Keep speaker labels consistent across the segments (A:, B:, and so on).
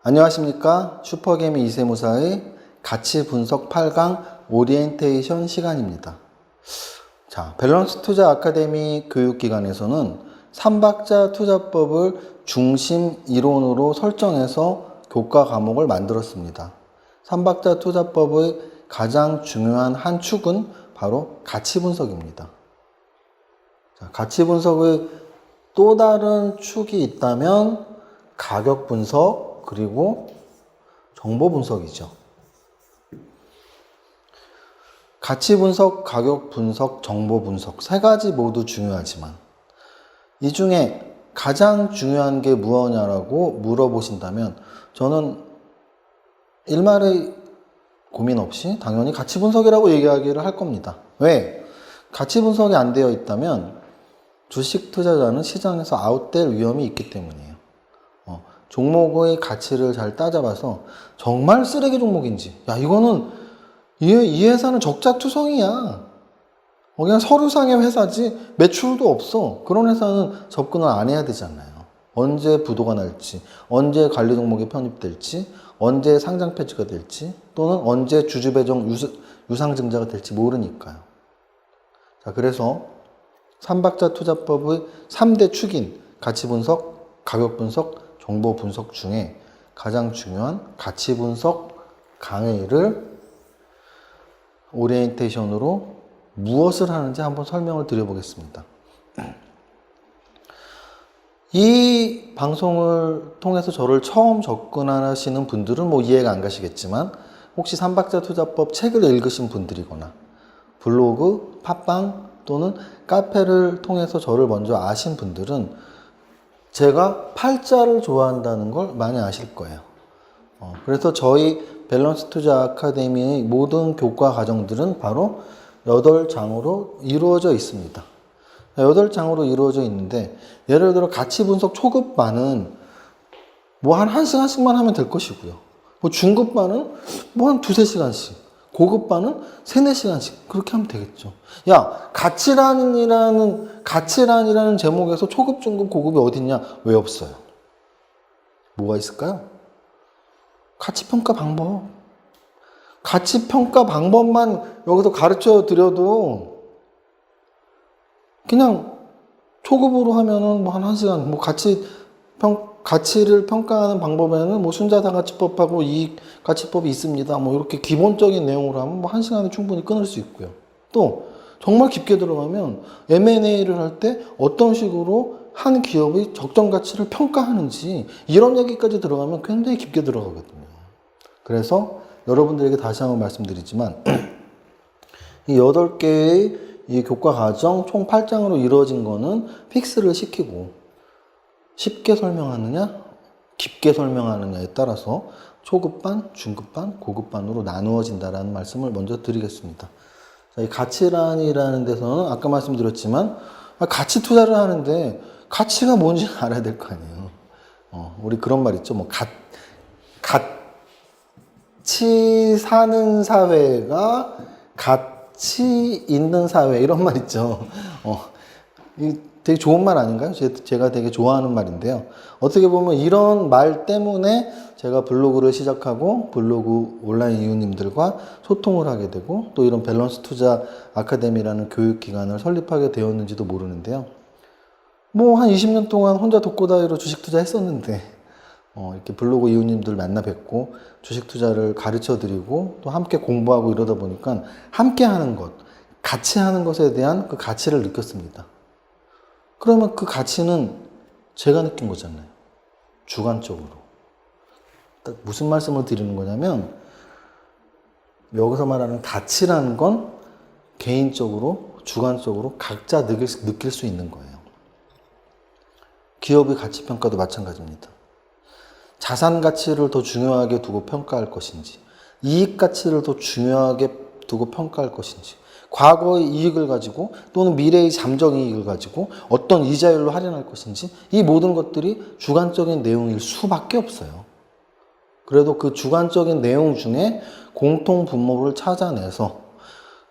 A: 안녕하십니까. 슈퍼개미 이세무사의 가치 분석 8강 오리엔테이션 시간입니다. 자, 밸런스 투자 아카데미 교육기관에서는 삼박자 투자법을 중심 이론으로 설정해서 교과 과목을 만들었습니다. 삼박자 투자법의 가장 중요한 한 축은 바로 가치 분석입니다. 자, 가치 분석의 또 다른 축이 있다면 가격 분석 그리고 정보 분석이죠. 가치 분석, 가격 분석, 정보 분석 세 가지 모두 중요하지만 이 중에 가장 중요한 게 무엇이냐라고 물어보신다면 저는 일말의 고민 없이 당연히 가치 분석이라고 얘기하기를 할 겁니다. 왜? 가치 분석이 안 되어 있다면 주식 투자자는 시장에서 아웃될 위험이 있기 때문이에요. 종목의 가치를 잘 따져봐서 정말 쓰레기 종목인지, 야 이거는 이 회사는 적자투성이야, 그냥 서류상의 회사지 매출도 없어, 그런 회사는 접근을 안 해야 되잖아요. 언제 부도가 날지, 언제 관리 종목이 편입될지, 언제 상장 폐지가 될지, 또는 언제 주주 배정 유상증자가 될지 모르니까요. 자, 그래서 삼박자 투자법의 3대 축인 가치 분석, 가격 분석, 정보 분석 중에 가장 중요한 가치 분석 강의를 오리엔테이션으로 무엇을 하는지 한번 설명을 드려보겠습니다. 이 방송을 통해서 저를 처음 접근하시는 분들은 이해가 안 가시겠지만, 혹시 삼박자 투자법 책을 읽으신 분들이거나 블로그, 팟빵 또는 카페를 통해서 저를 먼저 아신 분들은 제가 팔자를 좋아한다는 걸 많이 아실 거예요. 그래서 저희 밸런스 투자 아카데미의 모든 교과 과정들은 바로 8장으로 이루어져 있습니다. 8장으로 이루어져 있는데, 예를 들어 가치 분석 초급반은 한 1시간씩만 하면 될 것이고요. 중급반은 한 2-3시간씩, 고급반은 3-4시간씩 그렇게 하면 되겠죠. 야, 가치란이라는 제목에서 초급, 중급, 고급이 어딨냐? 왜 없어요? 뭐가 있을까요? 가치평가 방법. 가치평가 방법만 여기서 가르쳐 드려도 그냥 초급으로 하면은 한 1시간, 가치를 평가하는 방법에는 순자산가치법하고 이익가치법이 있습니다. 이렇게 기본적인 내용으로 하면 1시간에 충분히 끊을 수 있고요. 또 정말 깊게 들어가면 M&A를 할 때 어떤 식으로 한 기업의 적정 가치를 평가하는지, 이런 얘기까지 들어가면 굉장히 깊게 들어가거든요. 그래서 여러분들에게 다시 한번 말씀드리지만 이 8개의 이 교과 과정 총 8장으로 이루어진 거는 픽스를 시키고, 쉽게 설명하느냐 깊게 설명하느냐에 따라서 초급반, 중급반, 고급반으로 나누어진다라는 말씀을 먼저 드리겠습니다. 자, 이 가치란이라는 데서는 아까 말씀드렸지만 가치 투자를 하는데 가치가 뭔지 알아야 될 거 아니에요. 우리 그런 말 있죠. 같이 사는 사회가 가치 있는 사회, 이런 말 있죠. 되게 좋은 말 아닌가요? 제가 되게 좋아하는 말인데요. 어떻게 보면 이런 말 때문에 제가 블로그를 시작하고 블로그 온라인 이웃님들과 소통을 하게 되고, 또 이런 밸런스 투자 아카데미라는 교육기관을 설립하게 되었는지도 모르는데요. 한 20년 동안 혼자 독고다이로 주식 투자 했었는데, 이렇게 블로그 이웃님들 만나 뵙고 주식 투자를 가르쳐 드리고 또 함께 공부하고 이러다 보니까 함께 하는 것, 같이 하는 것에 대한 그 가치를 느꼈습니다. 그러면 그 가치는 제가 느낀 거잖아요. 주관적으로. 무슨 말씀을 드리는 거냐면, 여기서 말하는 가치라는 건 개인적으로, 주관적으로 각자 느낄 수 있는 거예요. 기업의 가치평가도 마찬가지입니다. 자산 가치를 더 중요하게 두고 평가할 것인지, 이익 가치를 더 중요하게 두고 평가할 것인지, 과거의 이익을 가지고 또는 미래의 잠정 이익을 가지고 어떤 이자율로 할인할 것인지, 이 모든 것들이 주관적인 내용일 수밖에 없어요. 그래도 그 주관적인 내용 중에 공통 분모를 찾아내서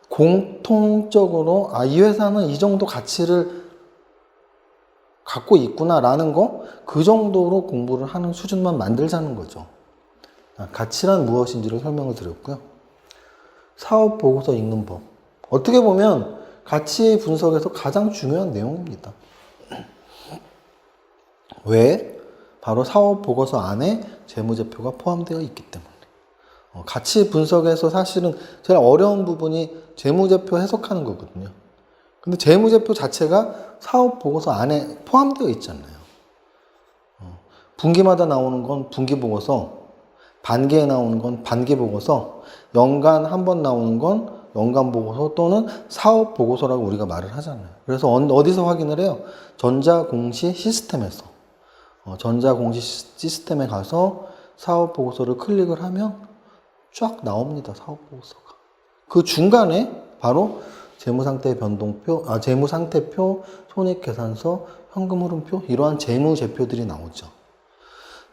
A: 공통적으로 이 회사는 이 정도 가치를 갖고 있구나라는 거, 그 정도로 공부를 하는 수준만 만들자는 거죠. 가치란 무엇인지를 설명을 드렸고요. 사업 보고서 읽는 법. 어떻게 보면 가치 분석에서 가장 중요한 내용입니다. 왜? 바로 사업 보고서 안에 재무제표가 포함되어 있기 때문에. 가치 분석에서 사실은 제일 어려운 부분이 재무제표 해석하는 거거든요. 근데 재무제표 자체가 사업 보고서 안에 포함되어 있잖아요. 분기마다 나오는 건 분기 보고서, 반기에 나오는 건 반기 보고서, 연간 한 번 나오는 건 연간 보고서 또는 사업 보고서라고 우리가 말을 하잖아요. 그래서 어디서 확인을 해요? 전자공시 시스템에서. 전자공시 시스템에 가서 사업 보고서를 클릭을 하면 쫙 나옵니다. 사업 보고서가. 그 중간에 바로 재무상태 변동표, 재무상태표, 손익계산서, 현금흐름표 이러한 재무제표들이 나오죠.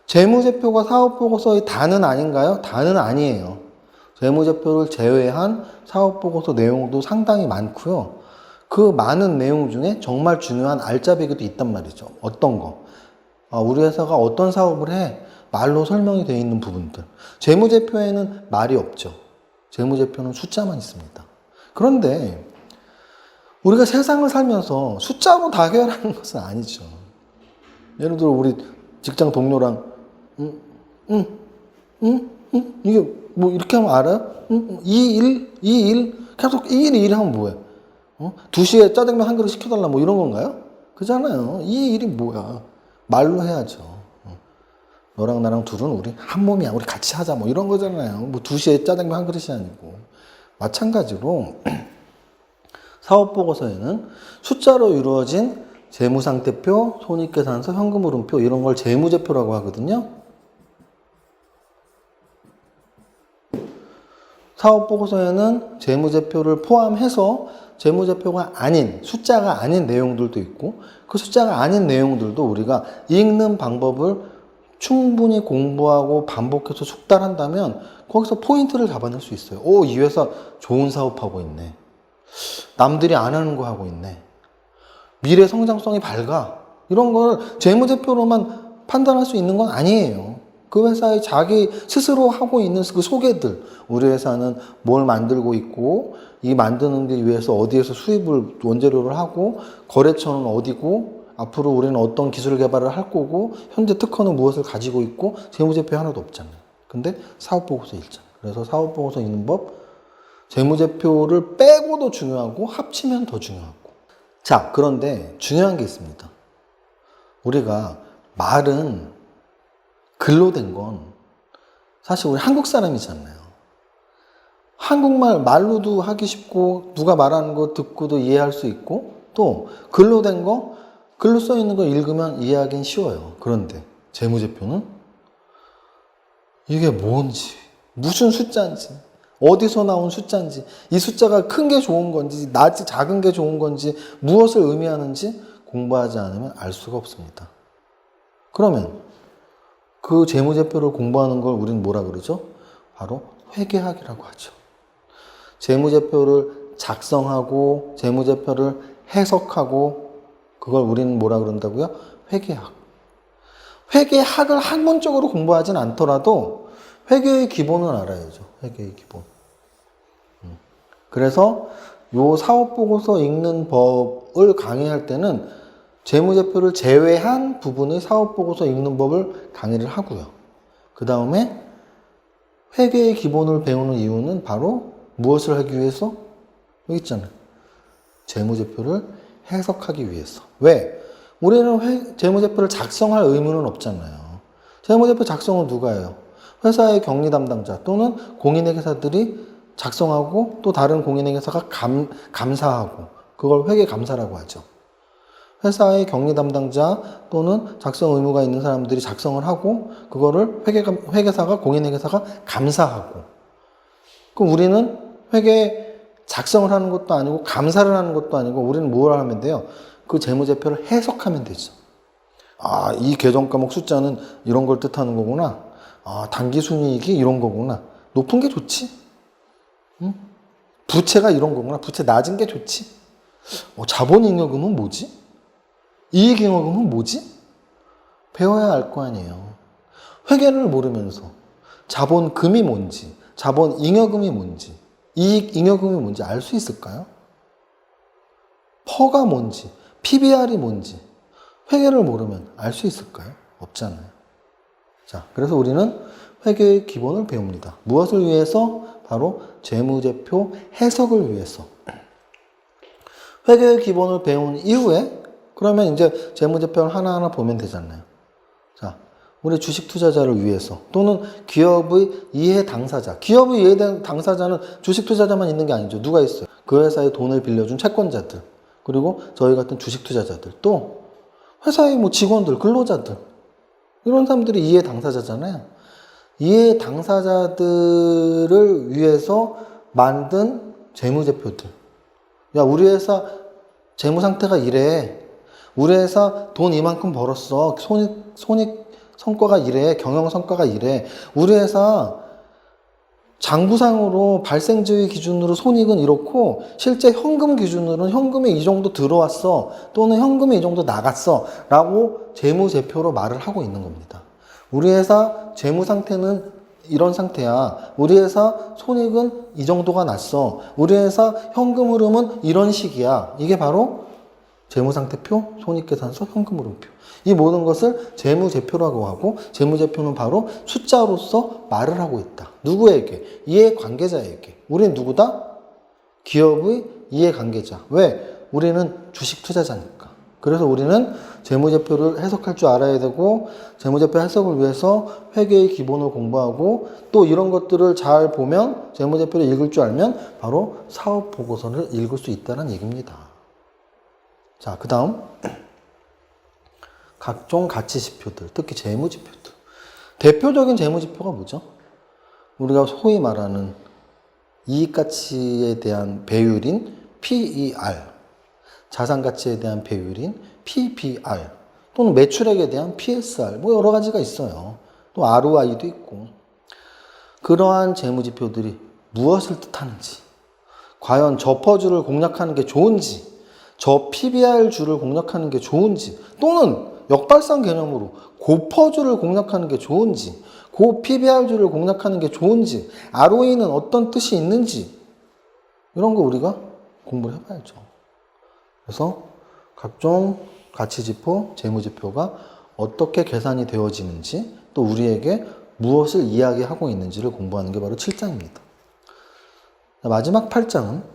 A: 재무제표가 사업보고서의 다는 아닌가요? 다는 아니에요. 재무제표를 제외한 사업보고서 내용도 상당히 많고요. 그 많은 내용 중에 정말 중요한 알짜배기도 있단 말이죠. 어떤 거? 우리 회사가 어떤 사업을 해? 말로 설명이 되어 있는 부분들. 재무제표에는 말이 없죠. 재무제표는 숫자만 있습니다. 그런데 우리가 세상을 살면서 숫자로 다 해결하는 것은 아니죠. 예를 들어 우리 직장 동료랑 이게 뭐 이렇게 하면 알아요? 2일 계속 2일 하면 뭐해? 2시에 짜장면 한 그릇 시켜달라 뭐 이런 건가요? 그잖아요. 2일이 뭐야? 말로 해야죠. 너랑 나랑 둘은 우리 한 몸이야. 우리 같이 하자 뭐 이런 거잖아요. 뭐 2시에 짜장면 한 그릇이 아니고. 마찬가지로 사업보고서에는 숫자로 이루어진 재무상태표, 손익계산서, 현금흐름표 이런 걸 재무제표라고 하거든요. 사업보고서에는 재무제표를 포함해서 재무제표가 아닌, 숫자가 아닌 내용들도 있고 그 숫자가 아닌 내용들도 우리가 읽는 방법을 충분히 공부하고 반복해서 숙달한다면 거기서 포인트를 잡아낼 수 있어요. 이 회사 좋은 사업하고 있네. 남들이 안 하는 거 하고 있네. 미래 성장성이 밝아. 이런 걸 재무제표로만 판단할 수 있는 건 아니에요. 그 회사의 자기 스스로 하고 있는 그 소개들. 우리 회사는 뭘 만들고 있고, 이 만드는 데 위해서 어디에서 수입을 원재료를 하고, 거래처는 어디고, 앞으로 우리는 어떤 기술 개발을 할 거고, 현재 특허는 무엇을 가지고 있고, 재무제표 하나도 없잖아요. 근데 사업보고서 읽잖아요. 그래서 사업보고서 읽는 법, 재무제표를 빼고도 중요하고, 합치면 더 중요하고. 자, 그런데 중요한 게 있습니다. 우리가 말은 글로 된 건 사실 우리 한국 사람이잖아요. 한국말 말로도 하기 쉽고 누가 말하는 거 듣고도 이해할 수 있고 또 글로 된 거, 글로 써 있는 거 읽으면 이해하기는 쉬워요. 그런데 재무제표는 이게 뭔지, 무슨 숫자인지, 어디서 나온 숫자인지, 이 숫자가 큰 게 좋은 건지, 작은 게 좋은 건지, 무엇을 의미하는지 공부하지 않으면 알 수가 없습니다. 그러면 그 재무제표를 공부하는 걸 우리는 뭐라 그러죠? 바로 회계학이라고 하죠. 재무제표를 작성하고 재무제표를 해석하고 그걸 우리는 뭐라 그런다고요? 회계학. 회계학을 학문적으로 공부하진 않더라도 회계의 기본은 알아야죠. 회계의 기본. 그래서 요 사업보고서 읽는 법을 강의할 때는 재무제표를 제외한 부분의 사업보고서 읽는 법을 강의를 하고요. 그 다음에 회계의 기본을 배우는 이유는 바로 무엇을 하기 위해서? 여기 있잖아요. 재무제표를 해석하기 위해서. 왜? 우리는 재무제표를 작성할 의무는 없잖아요. 재무제표 작성은 누가 해요? 회사의 격리 담당자 또는 공인회계사들이 작성하고 또 다른 공인회계사가 감사하고 그걸 회계감사라고 하죠. 회사의 격리 담당자 또는 작성 의무가 있는 사람들이 작성을 하고 그거를 회계사가 공인회계사가 감사하고 그럼 우리는 회계 작성을 하는 것도 아니고 감사를 하는 것도 아니고 우리는 뭘 하면 돼요? 그 재무제표를 해석하면 되죠. 이 계정 과목 숫자는 이런 걸 뜻하는 거구나. 당기순이익이 이런 거구나. 높은 게 좋지. 부채가 이런 거구나. 부채 낮은 게 좋지. 자본잉여금은 뭐지? 이익잉여금은 뭐지? 배워야 알 거 아니에요. 회계를 모르면서 자본금이 뭔지, 자본잉여금이 뭔지, 이익잉여금이 뭔지 알 수 있을까요? 퍼가 뭔지, PBR이 뭔지 회계를 모르면 알 수 있을까요? 없잖아요. 자, 그래서 우리는 회계의 기본을 배웁니다. 무엇을 위해서? 바로 재무제표 해석을 위해서. 회계의 기본을 배운 이후에 그러면 이제 재무제표를 하나하나 보면 되잖아요. 자, 우리 주식 투자자를 위해서 또는 기업의 이해 당사자. 기업의 이해 당사자는 주식 투자자만 있는 게 아니죠. 누가 있어요? 그 회사에 돈을 빌려준 채권자들, 그리고 저희 같은 주식 투자자들, 또 회사의 뭐 직원들, 근로자들, 이런 사람들이 이해 당사자잖아요. 이해 당사자들을 위해서 만든 재무제표들. 야, 우리 회사 재무 상태가 이래. 우리 회사 돈 이만큼 벌었어. 손익 성과가 이래. 경영 성과가 이래. 우리 회사 장부상으로 발생지의 기준으로 손익은 이렇고 실제 현금 기준으로는 현금이 이 정도 들어왔어. 또는 현금이 이 정도 나갔어. 라고 재무제표로 말을 하고 있는 겁니다. 우리 회사 재무 상태는 이런 상태야. 우리 회사 손익은 이 정도가 났어. 우리 회사 현금 흐름은 이런 식이야. 이게 바로 재무상태표, 손익계산서, 현금흐름표. 이 모든 것을 재무제표라고 하고, 재무제표는 바로 숫자로서 말을 하고 있다. 누구에게? 이해관계자에게. 우리는 누구다? 기업의 이해관계자. 왜? 우리는 주식 투자자니까. 그래서 우리는 재무제표를 해석할 줄 알아야 되고, 재무제표 해석을 위해서 회계의 기본을 공부하고, 또 이런 것들을 잘 보면, 재무제표를 읽을 줄 알면 바로 사업보고서를 읽을 수 있다는 얘기입니다. 자, 그 다음 각종 가치지표들, 특히 재무지표들. 대표적인 재무지표가 뭐죠? 우리가 소위 말하는 이익가치에 대한 배율인 PER, 자산가치에 대한 배율인 PBR, 또는 매출액에 대한 PSR, 뭐 여러 가지가 있어요. 또 ROI도 있고. 그러한 재무지표들이 무엇을 뜻하는지, 과연 저 퍼즐을 공략하는 게 좋은지, 저 PBR줄을 공략하는 게 좋은지, 또는 역발상 개념으로 고퍼줄을 공략하는 게 좋은지, 고 PBR줄을 공략하는 게 좋은지, ROE는 어떤 뜻이 있는지, 이런 거 우리가 공부를 해봐야죠. 그래서 각종 가치지표, 재무지표가 어떻게 계산이 되어지는지, 또 우리에게 무엇을 이야기하고 있는지를 공부하는 게 바로 7장입니다. 마지막 8장은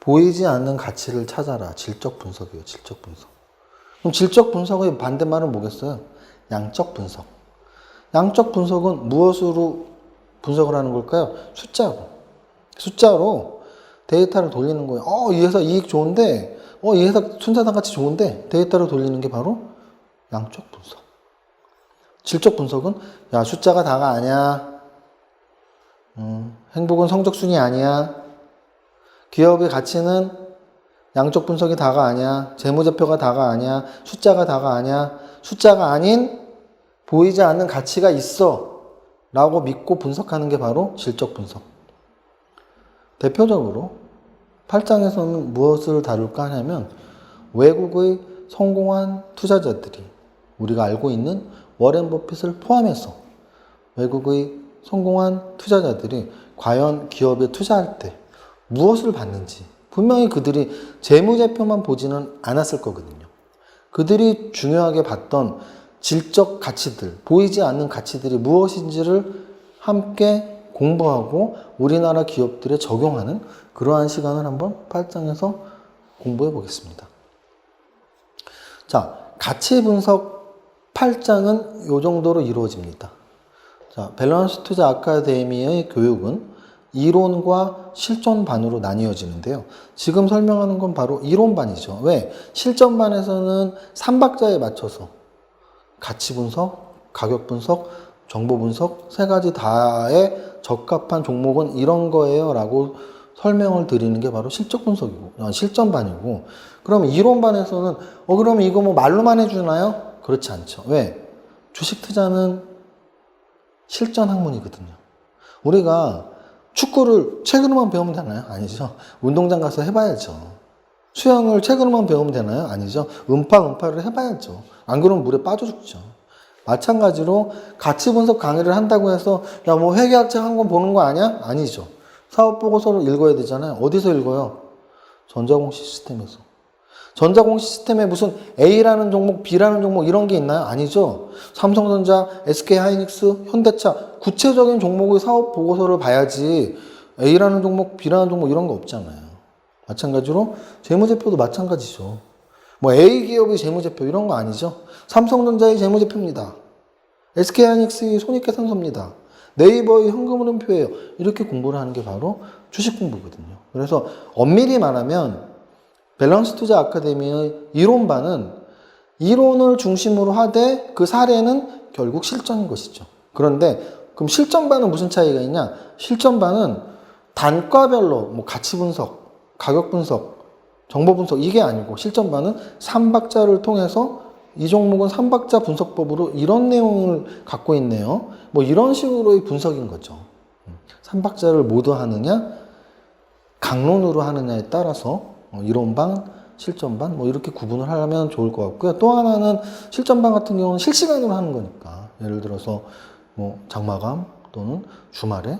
A: 보이지 않는 가치를 찾아라. 질적 분석이에요. 질적 분석. 그럼 질적 분석의 반대말은 뭐겠어요? 양적 분석. 양적 분석은 무엇으로 분석을 하는 걸까요? 숫자로. 숫자로 데이터를 돌리는 거예요. 이 회사 이익 좋은데, 이 회사 순자산 가치 좋은데, 데이터를 돌리는 게 바로 양적 분석. 질적 분석은, 야, 숫자가 다가 아니야. 행복은 성적순이 아니야. 기업의 가치는 양적 분석이 다가 아니야. 재무제표가 다가 아니야. 숫자가 다가 아니야. 숫자가 아닌 보이지 않는 가치가 있어. 라고 믿고 분석하는 게 바로 질적 분석. 대표적으로 8장에서는 무엇을 다룰까 하냐면 외국의 성공한 투자자들이 우리가 알고 있는 워렌 버핏을 포함해서 외국의 성공한 투자자들이 과연 기업에 투자할 때 무엇을 받는지, 분명히 그들이 재무제표만 보지는 않았을 거거든요. 그들이 중요하게 봤던 질적 가치들, 보이지 않는 가치들이 무엇인지를 함께 공부하고 우리나라 기업들에 적용하는 그러한 시간을 한번 8장에서 공부해 보겠습니다. 자, 가치 분석 8장은 이 정도로 이루어집니다. 자, 밸런스 투자 아카데미의 교육은 이론과 실전반으로 나뉘어지는데요. 지금 설명하는 건 바로 이론반이죠. 왜? 실전반에서는 3박자에 맞춰서 가치 분석, 가격 분석, 정보 분석 세 가지 다에 적합한 종목은 이런 거예요 라고 설명을 드리는 게 바로 실적 분석이고, 실전반이고, 그럼 이론반에서는 그럼 이거 뭐 말로만 해주나요? 그렇지 않죠. 왜? 주식 투자는 실전 학문이거든요. 우리가 축구를 책으로만 배우면 되나요? 아니죠. 운동장 가서 해봐야죠. 수영을 책으로만 배우면 되나요? 아니죠. 음파를 해봐야죠. 안 그러면 물에 빠져 죽죠. 마찬가지로 가치 분석 강의를 한다고 해서 야 뭐 회계학책 한 권 보는 거 아니야? 아니죠. 사업 보고서를 읽어야 되잖아요. 어디서 읽어요? 전자공시 시스템에서. 전자공시 시스템에 무슨 A라는 종목, B라는 종목 이런 게 있나요? 아니죠. 삼성전자, SK하이닉스, 현대차 구체적인 종목의 사업 보고서를 봐야지 A라는 종목, B라는 종목 이런 거 없잖아요. 마찬가지로 재무제표도 마찬가지죠. 뭐 A 기업의 재무제표 이런 거 아니죠. 삼성전자의 재무제표입니다. SK하이닉스의 손익계산서입니다. 네이버의 현금흐름표예요. 이렇게 공부를 하는 게 바로 주식 공부거든요. 그래서 엄밀히 말하면 밸런스 투자 아카데미의 이론반은 이론을 중심으로 하되 그 사례는 결국 실전인 것이죠. 그런데 그럼 실전반은 무슨 차이가 있냐? 실전반은 단과별로 뭐 가치 분석, 가격 분석, 정보 분석 이게 아니고 실전반은 3박자를 통해서 이 종목은 3박자 분석법으로 이런 내용을 갖고 있네요. 뭐 이런 식으로의 분석인 거죠. 3박자를 모두 하느냐, 강론으로 하느냐에 따라서 이론반, 실전반 뭐 이렇게 구분을 하면 좋을 것 같고요. 또 하나는 실전반 같은 경우는 실시간으로 하는 거니까 예를 들어서 뭐 장마감 또는 주말에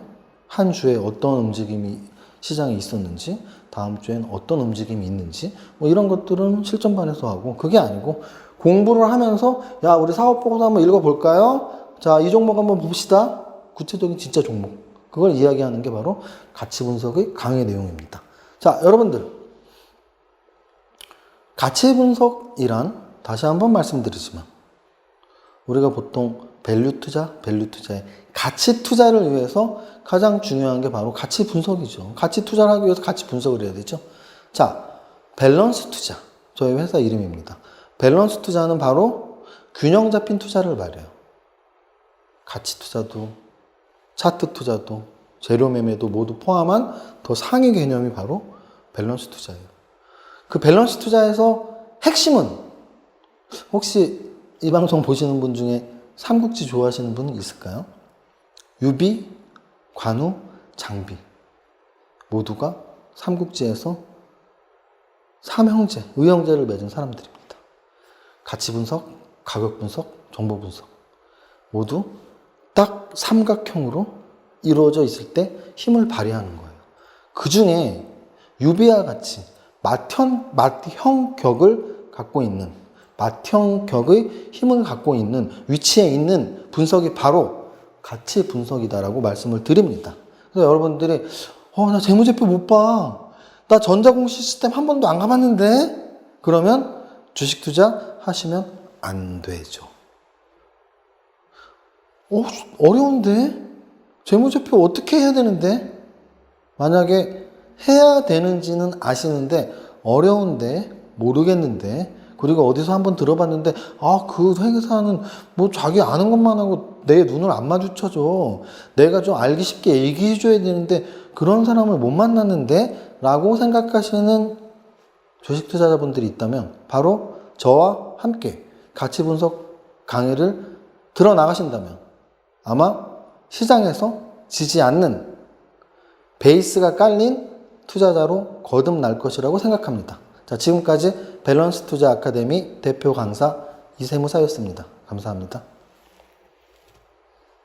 A: 한 주에 어떤 움직임이 시장에 있었는지 다음 주엔 어떤 움직임이 있는지 뭐 이런 것들은 실전반에서 하고 그게 아니고 공부를 하면서 야 우리 사업보고서 한번 읽어볼까요? 자 이 종목 한번 봅시다. 구체적인 진짜 종목 그걸 이야기하는 게 바로 가치 분석의 강의 내용입니다. 자 여러분들 가치 분석이란 다시 한번 말씀드리지만 우리가 보통 밸류 투자의 가치 투자를 위해서 가장 중요한 게 바로 가치 분석이죠. 가치 투자를 하기 위해서 가치 분석을 해야 되죠. 자, 밸런스 투자. 저희 회사 이름입니다. 밸런스 투자는 바로 균형 잡힌 투자를 말해요. 가치 투자도, 차트 투자도, 재료 매매도 모두 포함한 더 상위 개념이 바로 밸런스 투자예요. 그 밸런스 투자에서 핵심은 혹시 이 방송 보시는 분 중에 삼국지 좋아하시는 분은 있을까요? 유비, 관우, 장비 모두가 삼국지에서 삼형제, 의형제를 맺은 사람들입니다. 가치 분석, 가격 분석, 정보 분석 모두 딱 삼각형으로 이루어져 있을 때 힘을 발휘하는 거예요. 그 중에 유비와 같이 맏형격을 갖고 있는 맏형격의 힘을 갖고 있는 위치에 있는 분석이 바로 가치 분석이다라고 말씀을 드립니다. 그래서 여러분들이 나 재무제표 못 봐. 나 전자공시 시스템 한 번도 안 가봤는데? 그러면 주식 투자 하시면 안 되죠. 어려운데? 재무제표 어떻게 해야 되는데? 만약에 해야 되는지는 아시는데 어려운데 모르겠는데 그리고 어디서 한번 들어봤는데 그 회계사는 뭐 자기 아는 것만 하고 내 눈을 안 마주쳐줘. 내가 좀 알기 쉽게 얘기해 줘야 되는데 그런 사람을 못 만났는데 라고 생각하시는 주식 투자자분들이 있다면 바로 저와 함께 가치 분석 강의를 들어 나가신다면 아마 시장에서 지지 않는 베이스가 깔린 투자자로 거듭날 것이라고 생각합니다. 자, 지금까지 밸런스 투자 아카데미 대표 강사 이세무사였습니다. 감사합니다.